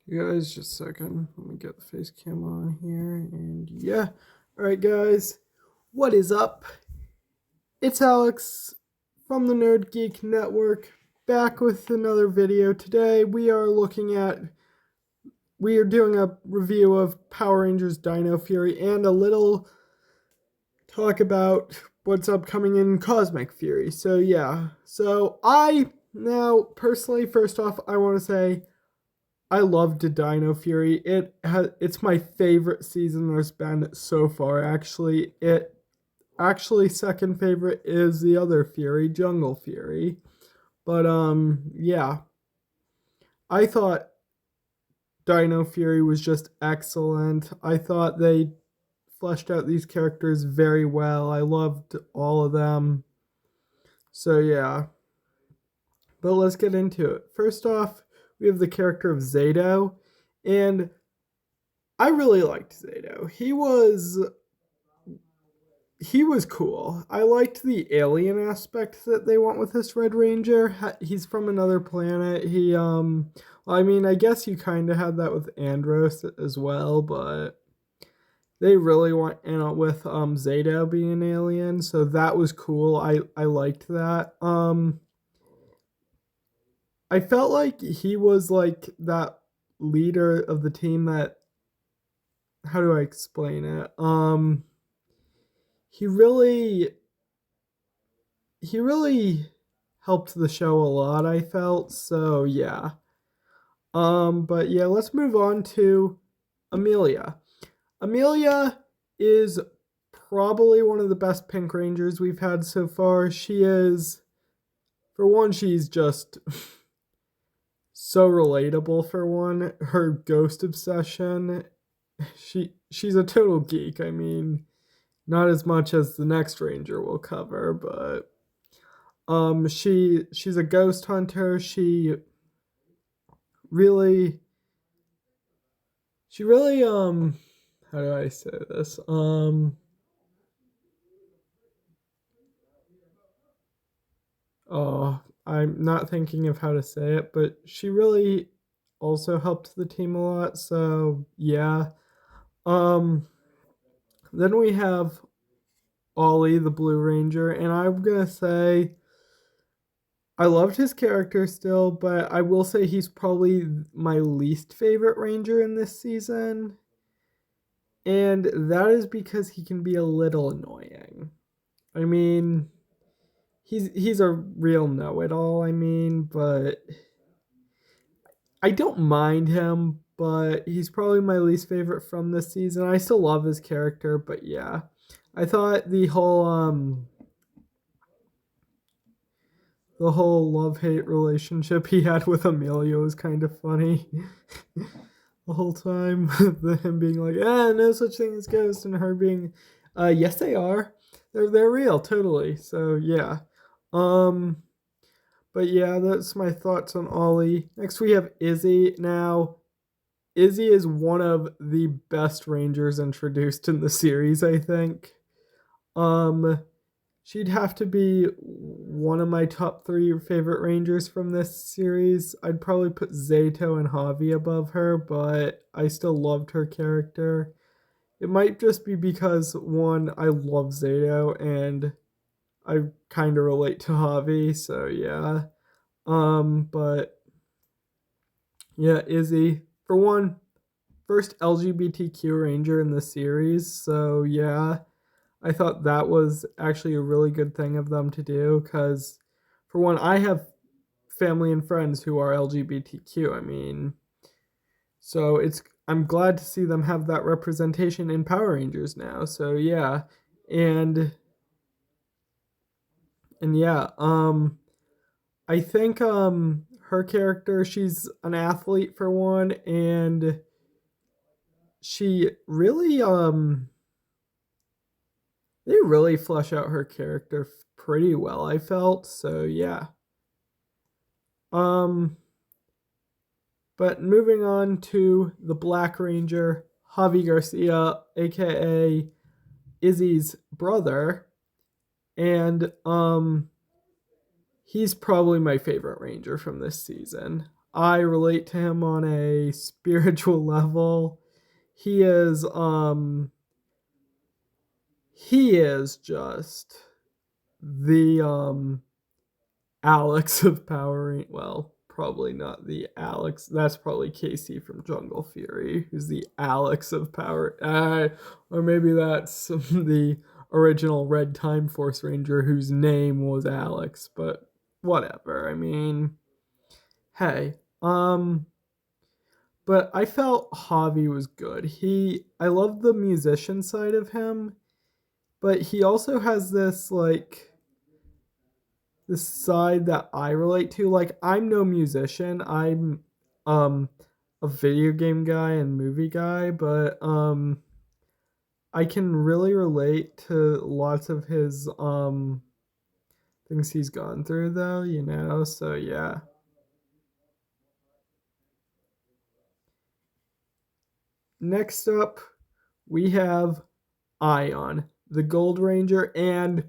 You guys, just a second. Let me get the face cam on here. And yeah. Alright, guys. What is up? It's Alex from the Nerd Geek Network, back with another video. Today we are doing a review of Power Rangers Dino Fury and a little talk about what's upcoming in Cosmic Fury. So yeah. Personally, first off, I want to say I loved Dino Fury. It's my favorite season there's been so far. Actually second favorite is the other Fury, Jungle Fury. But yeah. I thought Dino Fury was just excellent. I thought they fleshed out these characters very well. I loved all of them. So yeah. But let's get into it. First off, we have the character of Zato, and I really liked Zato. He was cool. I liked the alien aspect that they went with this Red Ranger. He's from another planet. I guess you kind of had that with Andros as well, but they really went in with Zato being an alien, so that was cool. I liked that. I felt like he was like that leader of the team that, how do I explain it? He really he really helped the show a lot, I felt. So yeah. But yeah, let's move on to Amelia. Amelia is probably one of the best Pink Rangers we've had so far. For one, she's just so relatable. For one, her ghost obsession, she's a total geek. I mean, not as much as the next ranger we'll cover, but she's a ghost hunter. Really she really how do I say this? Oh, I'm not thinking of how to say it, but she really also helped the team a lot. So yeah. Um then we have Ollie the Blue Ranger, and I'm gonna say I loved his character still, but I will say he's probably my least favorite Ranger in this season. And that is because he can be a little annoying. I mean, he's a real know-it-all, but I don't mind him, but he's probably my least favorite from this season. I still love his character, but yeah. I thought the whole love-hate relationship he had with Amelia was kind of funny. The whole time, him being like, no such thing as ghosts, and her being, yes they are. They're real, totally. So yeah. Um but yeah, that's my thoughts on Ollie. Next we have Izzy. Now, Izzy is one of the best Rangers introduced in the series, I think. Um She'd have to be one of my top three favorite Rangers from this series. I'd probably put Zato and Javi above her, but I still loved her character. It might just be because, one, I love Zato and I kind of relate to Javi, so yeah. But yeah, Izzy, for one, first LGBTQ Ranger in the series, so yeah. I thought that was actually a really good thing of them to do because, for one, I have family and friends who are LGBTQ. So I'm glad to see them have that representation in Power Rangers now. So yeah, and and yeah, I think her character, she's an athlete for one, and she really they really flesh out her character pretty well, I felt. So yeah. Um, but moving on to the Black Ranger, Javi Garcia, aka Izzy's brother, and he's probably my favorite Ranger from this season. I relate to him on a spiritual level. He is he is just the Alex of Power Rangers. Well, probably not the Alex. That's probably Casey from Jungle Fury, who's the Alex of Power. Or maybe that's the original Red Time Force Ranger whose name was Alex. But whatever. I mean, hey, but I felt Javi was good. I love the musician side of him, but he also has this side that I relate to. Like, I'm no musician. I'm um a video game guy and movie guy, but I can really relate to lots of his things he's gone through though, you know. So yeah. Next up, we have Ion, the Gold Ranger, and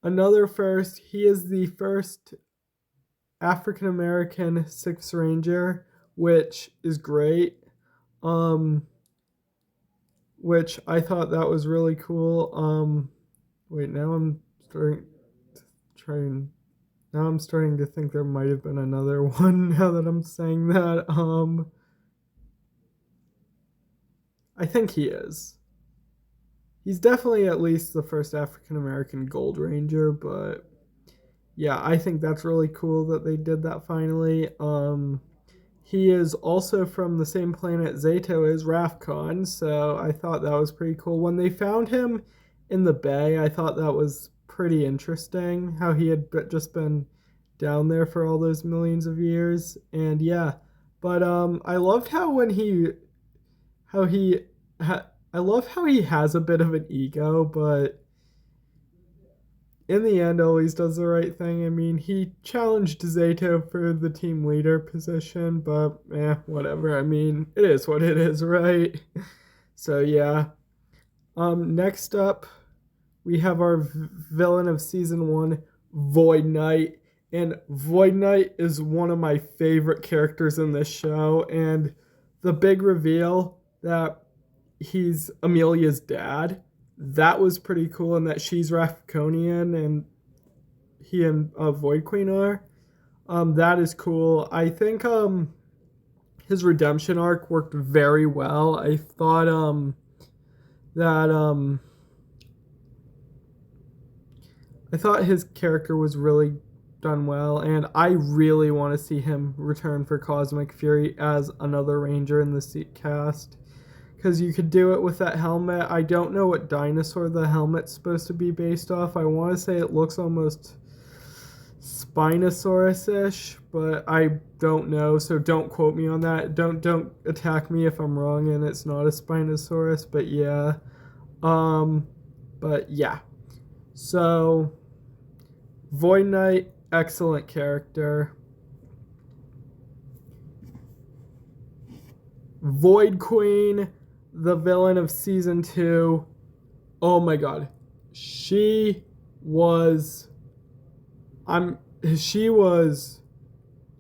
another first. He is the first African American Sixth Ranger, which is great. Um, which I thought that was really cool. Wait, now I'm starting to trying. Now I'm starting to think there might have been another one. Now that I'm saying that, I think he is. He's definitely at least the first African American Gold Ranger, but yeah, I think that's really cool that they did that finally. He is also from the same planet Zato as Rafcon, so I thought that was pretty cool. When they found him in the bay, I thought that was pretty interesting how he had just been down there for all those millions of years. And yeah, but I loved how when how he I love how he has a bit of an ego, but in the end always does the right thing. I mean, he challenged Zato for the team leader position, but whatever. I mean, it is what it is, right? So yeah. Next up, we have our villain of season 1, Void Knight. And Void Knight is one of my favorite characters in this show, and the big reveal that he's Amelia's dad, that was pretty cool, and that she's Rafconian and he and Void Queen are. That is cool. I think his redemption arc worked very well. I thought that I thought his character was really done well, and I really want to see him return for Cosmic Fury as another Ranger in the cast. Because you could do it with that helmet. I don't know what dinosaur the helmet's supposed to be based off. I want to say it looks almost Spinosaurus-ish, but I don't know, so don't quote me on that. Don't attack me if I'm wrong and it's not a Spinosaurus, but yeah. But yeah. So Void Knight, excellent character. Void Queen, the villain of season 2. Oh my god. She was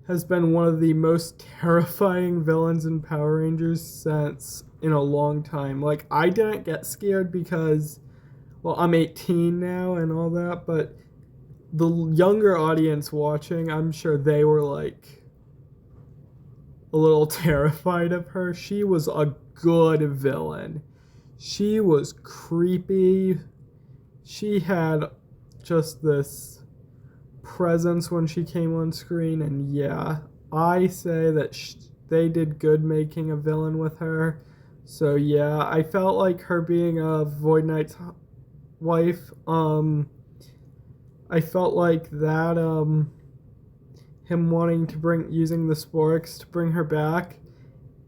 has been one of the most terrifying villains in Power Rangers since in a long time. Like, I didn't get scared because, well, I'm 18 now and all that, but the younger audience watching, I'm sure they were like a little terrified of her. She was a good villain. She was creepy. She had just this presence when she came on screen, and yeah, I say that they did good making a villain with her. So yeah, I felt like her being a Void Knight's wife, I felt like that him wanting to using the Sporks to bring her back,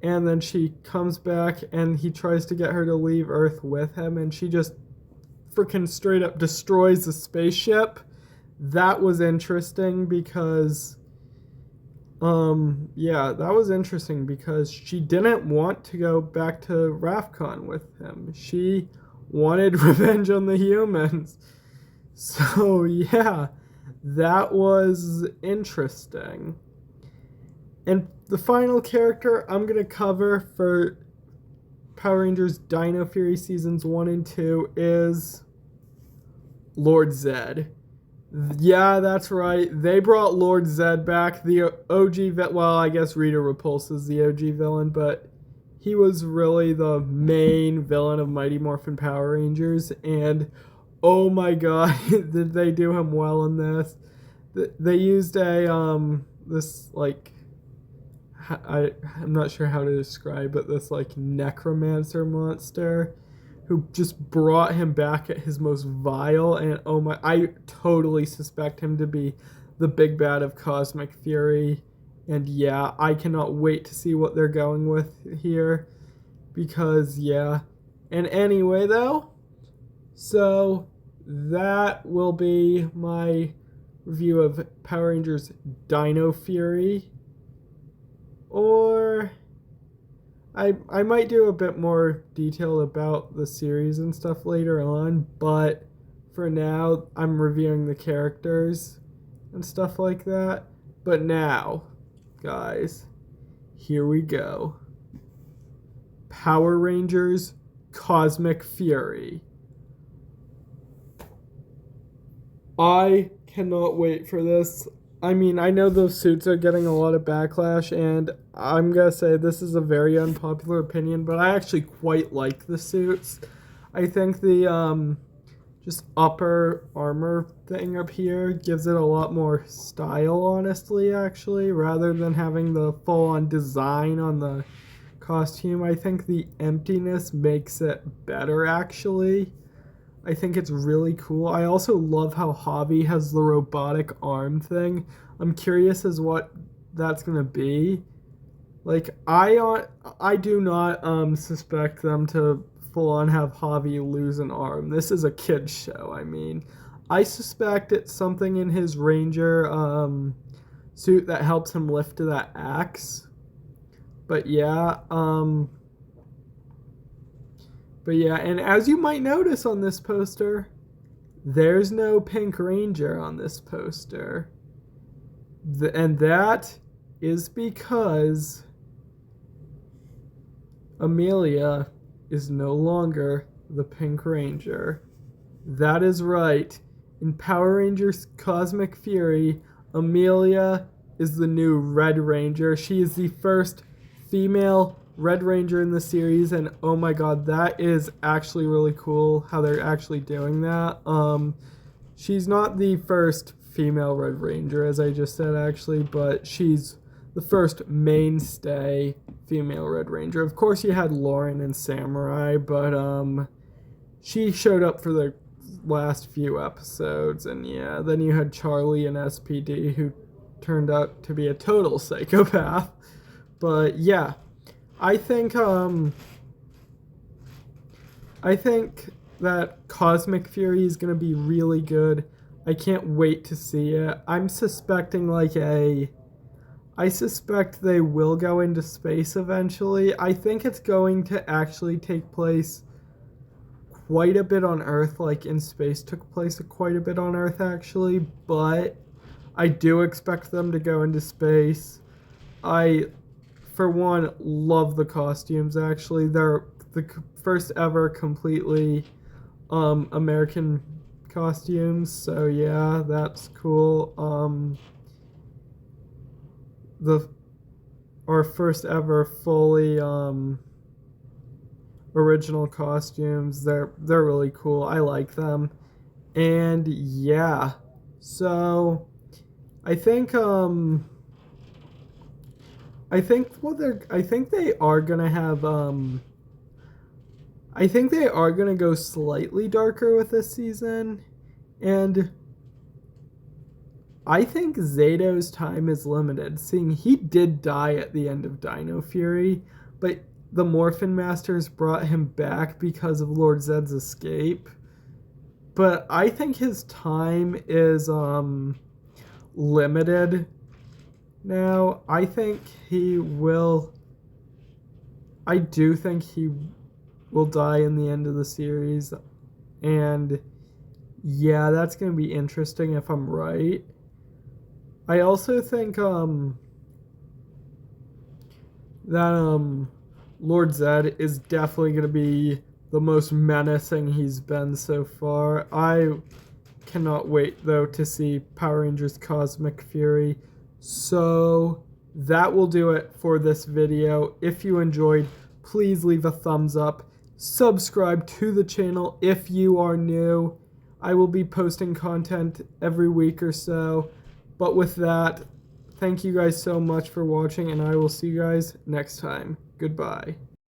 and then she comes back and he tries to get her to leave Earth with him, and she just freaking straight up destroys the spaceship. That was interesting because that was interesting because she didn't want to go back to Rafcon with him. She wanted revenge on the humans. So yeah, that was interesting. And the final character I'm going to cover for Power Rangers Dino Fury Seasons 1 and 2 is Lord Zed. Yeah, that's right. They brought Lord Zed back. The OG, well, I guess Rita Repulsa is the OG villain, but he was really the main villain of Mighty Morphin Power Rangers. And oh my god, did they do him well in this? They used this like I'm not sure how to describe it. This like necromancer monster who just brought him back at his most vile, and oh my, I totally suspect him to be the big bad of Cosmic Fury. And yeah, I cannot wait to see what they're going with here, because yeah. And anyway though, so that will be my review of Power Rangers Dino Fury. Or I might do a bit more detail about the series and stuff later on, but for now I'm reviewing the characters and stuff like that. But now, guys, here we go. Power Rangers Cosmic Fury. I cannot wait for this. I mean, I know those suits are getting a lot of backlash, and I'm going to say this is a very unpopular opinion, but I actually quite like the suits. I think the just upper armor thing up here gives it a lot more style, honestly, actually, rather than having the full-on design on the costume. I think the emptiness makes it better, actually. I think it's really cool. I also love how Javi has the robotic arm thing. I'm curious as what that's gonna be. Like I do not suspect them to full on have Javi lose an arm. This is a kid's show. I mean, I suspect it's something in his Ranger suit that helps him lift that axe. But yeah, and as you might notice on this poster, there's no Pink Ranger on this poster. And that is because Amelia is no longer the Pink Ranger. That is right. In Power Rangers Cosmic Fury, Amelia is the new Red Ranger. She is the first female Red Ranger in the series, and oh my god, that is actually really cool how they're actually doing that. She's not the first female Red Ranger, as I just said, actually, but she's the first mainstay female Red Ranger. Of course, you had Lauren and Samurai, but she showed up for the last few episodes, and yeah, then you had Charlie and SPD, who turned out to be a total psychopath. But yeah, I think that Cosmic Fury is going to be really good. I can't wait to see it. I suspect they will go into space eventually. I think it's going to actually take place quite a bit on Earth, like In Space took place quite a bit on Earth actually, but I do expect them to go into space. I, for one, love the costumes actually. They're the first ever completely American costumes, so yeah, that's cool. Our first ever fully original costumes. They're really cool. I like them. And yeah. So I think they are gonna have I think they are gonna go slightly darker with this season, and I think Zato's time is limited, seeing he did die at the end of Dino Fury, but the Morphin Masters brought him back because of Lord Zed's escape. But I think his time is limited now. I do think he will die in the end of the series, and yeah, that's gonna be interesting if I'm right. I also think that Lord Zed is definitely going to be the most menacing he's been so far. I cannot wait, though, to see Power Rangers Cosmic Fury. So that will do it for this video. If you enjoyed, please leave a thumbs up. Subscribe to the channel if you are new. I will be posting content every week or so. But with that, thank you guys so much for watching, and I will see you guys next time. Goodbye.